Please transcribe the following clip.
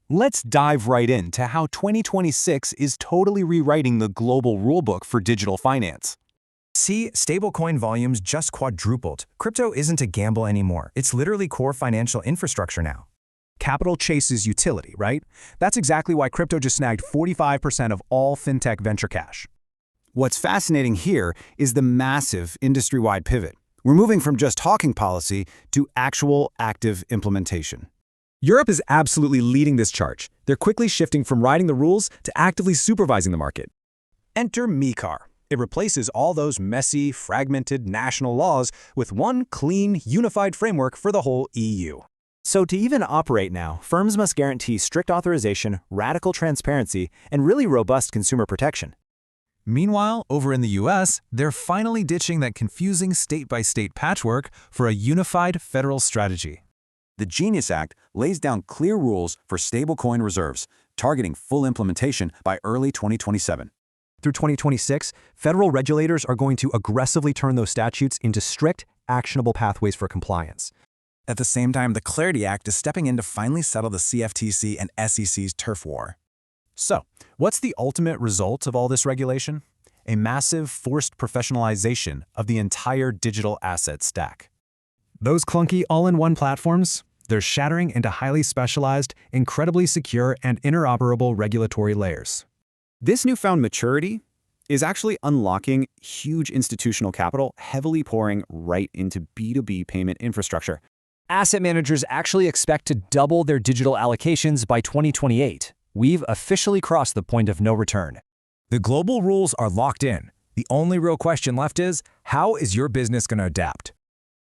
Let's dive right into how 2026 is totally rewriting the global rulebook for digital finance. See, stablecoin volumes just quadrupled. Crypto isn't a gamble anymore. It's literally core financial infrastructure now. Capital chases utility, right? That's exactly why crypto just snagged 45% of all fintech venture cash. What's fascinating here is the massive industry-wide pivot. We're moving from just talking policy to actual active implementation. Europe is absolutely leading this charge. They're quickly shifting from writing the rules to actively supervising the market. Enter MiCA. It replaces all those messy, fragmented national laws with one clean, unified framework for the whole EU. So to even operate now, firms must guarantee strict authorization, radical transparency, and really robust consumer protection. Meanwhile, over in the US, they're finally ditching that confusing state-by-state patchwork for a unified federal strategy. The Genius Act lays down clear rules for stablecoin reserves, targeting full implementation by early 2027. Through 2026, federal regulators are going to aggressively turn those statutes into strict, actionable pathways for compliance. At the same time, the Clarity Act is stepping in to finally settle the CFTC and SEC's turf war. So, what's the ultimate result of all this regulation? A massive forced professionalization of the entire digital asset stack. Those clunky all-in-one platforms, they're shattering into highly specialized, incredibly secure, and interoperable regulatory layers. This newfound maturity is actually unlocking huge institutional capital, heavily pouring right into B2B payment infrastructure. Asset managers actually expect to double their digital allocations by 2028. We've officially crossed the point of no return. The global rules are locked in. The only real question left is, how is your business going to adapt?